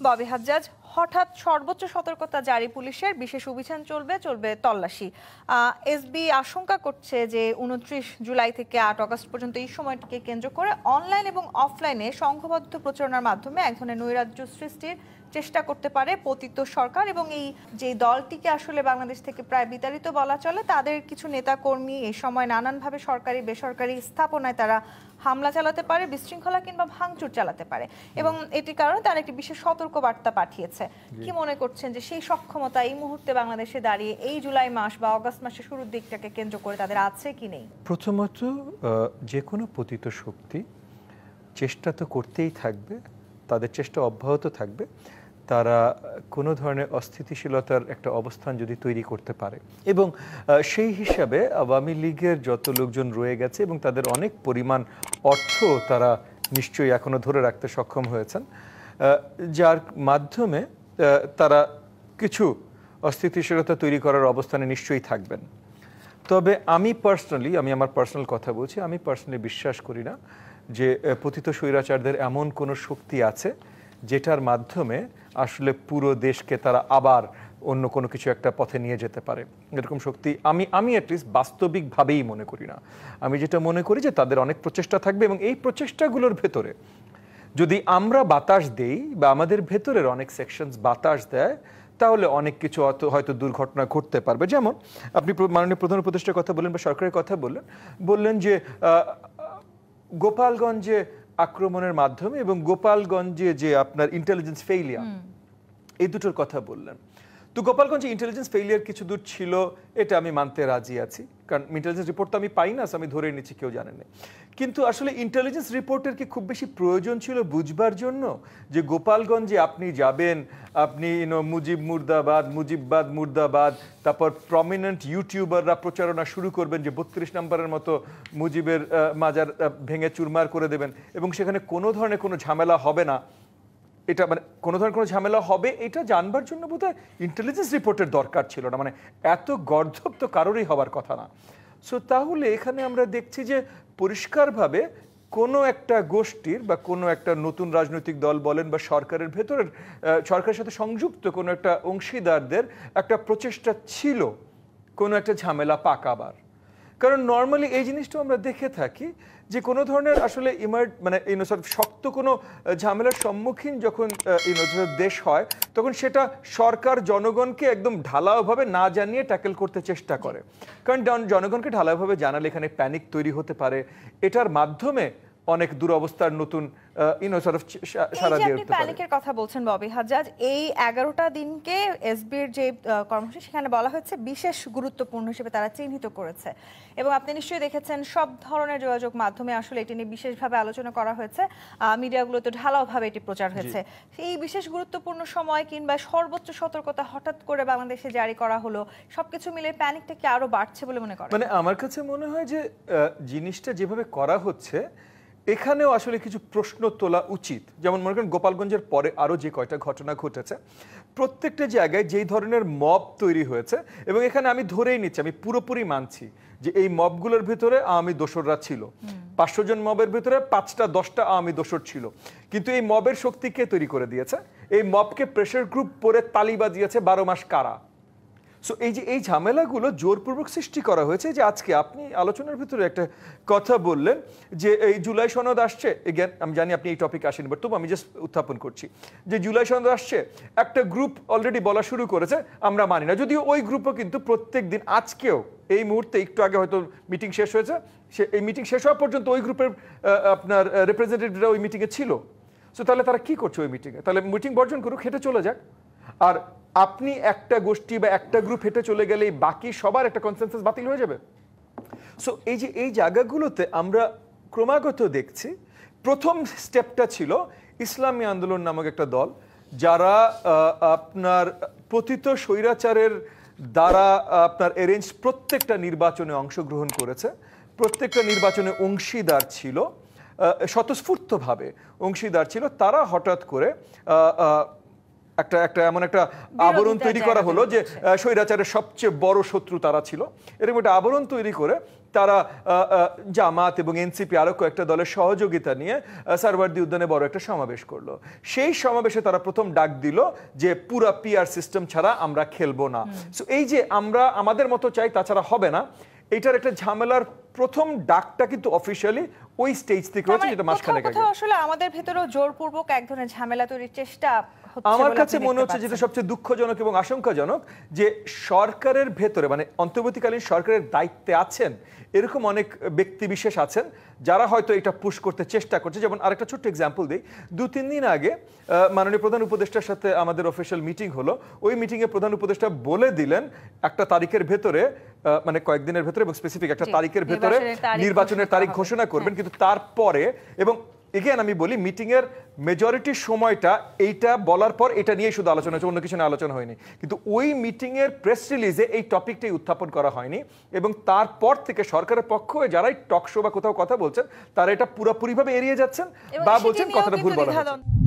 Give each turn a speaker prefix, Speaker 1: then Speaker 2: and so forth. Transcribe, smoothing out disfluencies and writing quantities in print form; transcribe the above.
Speaker 1: ববি হাজ্জাজ, হঠাৎ সর্বোচ্চ সতর্কতা জারি পুলিশের, বিশেষ অভিযান চলবে তল্লাশি। এসবি আশঙ্কা করছে যে 29 জুলাই থেকে 8 আগস্ট পর্যন্ত এই সময়টিকে কেন্দ্র করে অনলাইন এবং অফলাইনে সংঘবদ্ধ প্রচারণার মাধ্যমে এক ধরনের নৈরাজ্য সৃষ্টির চেষ্টা করতে পারে পতিত সরকার। এবং এই যে দলটিকে আসলে বাংলাদেশ থেকে প্রায় বিতাড়িত বলা চলে, তাদের কিছু নেতাকর্মী এই সময় নানানভাবে সরকারি বেসরকারি স্থাপনায় তারা হামলা চালাতে পারে, বিশৃঙ্খলা কিংবা ভাঙচুর চালাতে পারে, এবং এটির কারণে তারা একটি বিশেষ সতর্ক বার্তা পাঠিয়েছে। কি মনে করছেন যে সেই সক্ষমতা এই মুহূর্তে বাংলাদেশে দাঁড়িয়ে এই জুলাই মাস বা অগস্ট মাসের শুরুর দিকটাকে কেন্দ্র করে তাদের আছে কি নেই?
Speaker 2: প্রথমত, যে কোনো পতিত শক্তি চেষ্টা তো করতেই থাকবে, তাদের চেষ্টা অব্যাহত থাকবে। তারা কোনো ধরনের অস্থিতিশীলতার একটা অবস্থান যদি তৈরি করতে পারে, এবং সেই হিসাবে আওয়ামী লীগের যত লোকজন রয়ে গেছে এবং তাদের অনেক পরিমাণ অর্থ তারা নিশ্চয়ই এখনো ধরে রাখতে সক্ষম হয়েছেন, যার মাধ্যমে তারা কিছু অস্থিতিশীলতা তৈরি করার অবস্থানে নিশ্চয়ই থাকবেন। তবে আমি আমার পার্সোনাল কথা বলছি, আমি পার্সোনালি বিশ্বাস করি না যে পতিত স্বৈরাচারদের এমন কোনো শক্তি আছে যেটার মাধ্যমে আসলে দেশকে তারা আবার অন্য কোনো কিছু একটা পথে নিয়ে যেতে পারে। এরকম শক্তি আমি অ্যাটলিস্ট বাস্তবিকভাবেই মনে করি না। আমি যেটা মনে করি যে তাদের অনেক প্রচেষ্টা থাকবে, এবং এই প্রচেষ্টাগুলোর ভেতরে যদি আমরা বাতাস দেই বা আমাদের ভেতরের অনেক সেকশনস বাতাস দেয়, তাহলে অনেক কিছু হয়তো দুর্ঘটনা ঘটতে পারবে। যেমন আপনি মাননীয় প্রধান উপদেষ্টার কথা বললেন বা সরকারের কথা বললেন যে গোপালগঞ্জে আক্রমণের মাধ্যমে এবং গোপালগঞ্জে যে আপনার ইন্টেলিজেন্স ফেইলিয়ার, এই দুটোর কথা বললেন। তো গোপালগঞ্জে ইন্টেলিজেন্স ফেইলিয়ার কিছু দূর ছিল, এটা আমি মানতে রাজি আছি, কারণ ইন্টেলিজেন্স রিপোর্ট তো আমি পাই না, আমি ধরে নিচ্ছি কেউ জানেন না। কিন্তু আসলে ইন্টেলিজেন্স রিপোর্টের কি খুব বেশি প্রয়োজন ছিল বুঝবার জন্য যে গোপালগঞ্জে আপনি যাবেন, আপনি মুজিববাদ মুর্দাবাদ, তারপর প্রমিনেন্ট ইউটিউবাররা প্রচারণা শুরু করবেন যে 32 নম্বরের মতো মুজিবের মাজার ভেঙে চুরমার করে দেবেন, এবং সেখানে কোনো ধরনের কোনো ঝামেলা হবে না, এটা মানে কোনো ধরনের কোনো ঝামেলা হবে এটা জানবার জন্য বোধহয় ইন্টেলিজেন্স রিপোর্টের দরকার ছিল না, মানে এত গর্ধব তো কারোরই হবার কথা না। সো তাহলে এখানে আমরা দেখছি যে পরিষ্কারভাবে কোনো একটা গোষ্ঠীর বা কোনো একটা নতুন রাজনৈতিক দল বলেন বা সরকারের ভেতরের সরকারের সাথে সংযুক্ত কোনো একটা অংশীদারদের একটা প্রচেষ্টা ছিল কোনো একটা ঝামেলা পাকাবার। কারণ নর্মালি এই জিনিসটা আমরা দেখে থাকি যে কোনো ধরনের আসলে শক্ত কোনো ঝামেলার সম্মুখীন যখন দেশ হয়, তখন সেটা সরকার জনগণকে একদম ঢালাওভাবে না জানিয়ে ট্যাকেল করতে চেষ্টা করে। কারণ জনগণকে ঢালাওভাবে জানালে এখানে প্যানিক তৈরি হতে পারে, এটার মাধ্যমে অনেক দুরবস্থার নতুন সারা দিয়ে উঠতে পারে।
Speaker 1: প্যানিকের কথা বলছেন ববি হাজ্জাজ, এই 11টা দিনকে এসবির যে কর্মসূচি সেখানে বলা হচ্ছে বিশেষ গুরুত্বপূর্ণ হিসেবে তারা চিহ্নিত করেছে, এবং আপনি নিশ্চয়ই দেখেছেন সব ধরনের যোগাযোগ মাধ্যমে আসলে এটি নিয়ে বিশেষভাবে আলোচনা করা হয়েছে, মিডিয়াগুলোতে ঢালাওভাবে এটি প্রচার হয়েছে। এই বিশেষ গুরুত্বপূর্ণ সময় কিংবা সর্বোচ্চ সতর্কতা হঠাৎ করে বাংলাদেশে জারি করা হলো, সবকিছু মিলে প্যানিকটা কি আরো বাড়ছে বলে মনে করেন?
Speaker 2: মানে আমার কাছে মনে হয় যে জিনিসটা যেভাবে করা হচ্ছে এখানেও আসলে কিছু প্রশ্ন তোলা উচিত। যেমন মনে করেন গোপালগঞ্জের পরে আরও যে কয়টা ঘটনা ঘটেছে, প্রত্যেকটা জায়গায় যেই ধরনের মব তৈরি হয়েছে, এবং এখানে আমি ধরেই নিচ্ছি, আমি পুরোপুরি মানছি যে এই মবগুলোর ভিতরে আওয়ামী দোসররা ছিল। 500 জন মবের ভিতরে 5টা 10টা আওয়ামী দোসর ছিল। কিন্তু এই মবের শক্তি কে তৈরি করে দিয়েছে? এই মবকে প্রেশার গ্রুপ পরে তালি বাজিয়েছে 12 মাস কারা। সো এই ঝামেলাগুলো জোরপূর্বক সৃষ্টি করা হয়েছে। যে আজকে আপনি আলোচনার ভিতরে একটা কথা বললেন যে এই জুলাই সনদ আসছে, এগেন আমি জানি আপনি এই টপিক আসেন, বাট তবু আমি জাস্ট উত্থাপন করছি যে জুলাই সনদ আসছে, একটা গ্রুপ অলরেডি বলা শুরু করেছে আমরা মানি না, যদিও ওই গ্রুপও কিন্তু প্রত্যেক দিন, আজকেও এই মুহূর্তে একটু আগে হয়তো মিটিং শেষ হয়েছে, এই মিটিং শেষ হওয়া পর্যন্ত ওই গ্রুপের আপনার রিপ্রেজেন্টেটিভরা ওই মিটিংয়ে ছিল। সো তাহলে তারা কি করছে ওই মিটিংয়ে? তাহলে মিটিং বর্জন করুক, হেঁটে চলে যাক। আর আপনি একটা গোষ্ঠী বা একটা গ্রুপ হেঁটে চলে গেলেই বাকি সবার একটা কনসেনসাস বাতিল হয়ে যাবে। সো এই জায়গাগুলোতে আমরা ক্রমাগত দেখছি। প্রথম স্টেপটা ছিল ইসলামী আন্দোলন নামক একটা দল, যারা আপনার পতিত স্বৈরাচারের দ্বারা আপনার অ্যারেঞ্জ প্রত্যেকটা নির্বাচনে অংশগ্রহণ করেছে, প্রত্যেকটা নির্বাচনে অংশীদার ছিল, স্বতঃস্ফূর্তভাবে অংশীদার ছিল। তারা হঠাৎ করে একটা একটা এমন একটা আবরণ তৈরি করা হলো যে স্বৈরাচারের সবচেয়ে বড় শত্রু তারা ছিল, এরকম একটা আবরণ তৈরি করে তারা জামাত এবং এনসিপি আরো কয়েকটা দলের সহযোগিতা নিয়ে সারওয়ার্দী উদ্যানে বড় একটা সমাবেশ করলো। সেই সমাবেশে তারা প্রথম ডাক দিল যে পুরা পিআর সিস্টেম ছাড়া আমরা খেলবো না। সো এই যে আমরা আমাদের মতো চাই তাছাড়া হবে না, এটার একটা ঝামেলার প্রথম ডাকটা কিন্তু অফিশিয়ালি ওই স্টেজ থেকে হচ্ছে, যেটা মাসখানেক আগে।
Speaker 1: আসলে আমাদের ভেতরেও জোরপূর্বক এক ধরনের ঝামেলা তৈরির চেষ্টা হচ্ছে
Speaker 2: আমার
Speaker 1: বলে
Speaker 2: কাছে
Speaker 1: আপনি
Speaker 2: মনে
Speaker 1: দেখতে
Speaker 2: হচ্ছে যেটা
Speaker 1: পাচ্ছেন।
Speaker 2: সবচেয়ে দুঃখজনক এবং আশঙ্কাজনক যে সরকারের ভেতরে মানে অন্তর্বর্তীকালীন সরকারের দায়িত্বে আছেন এরকম অনেক ব্যক্তি বিশেষ আছেন যারা হয়তো এটা পুশ করতে চেষ্টা করছে। যেমন আরেকটা ছোট্ট এক্সাম্পল দিই, 2-3 দিন আগে মাননীয় প্রধান উপদেষ্টার সাথে আমাদের অফিসিয়াল মিটিং হলো। ওই মিটিংয়ে প্রধান উপদেষ্টা বলে দিলেন একটা তারিখের ভেতরে, মানে কয়েকদিনের ভেতরে এবং স্পেসিফিক একটা তারিখের ভেতরে নির্বাচনের তারিখ ঘোষণা করবেন। কিন্তু তারপরে এবং এগেন আমি বলি মিটিং এর মেজরিটি সময়টা এইটা বলার পর এটা নিয়ে শুধু আলোচনা হয়েছে, অন্য কিছু নিয়ে আলোচনা হয়নি। কিন্তু ওই মিটিং এর প্রেস রিলিজে এই টপিকটাই উত্থাপন করা হয়নি এবং তারপর থেকে সরকারের পক্ষ হয়ে যারাই টক শো বা কোথাও কথা বলছেন তারা এটা পুরোপুরিভাবে এড়িয়ে যাচ্ছেন বা বলছেন কথাটা ভুল বলা হয়েছে।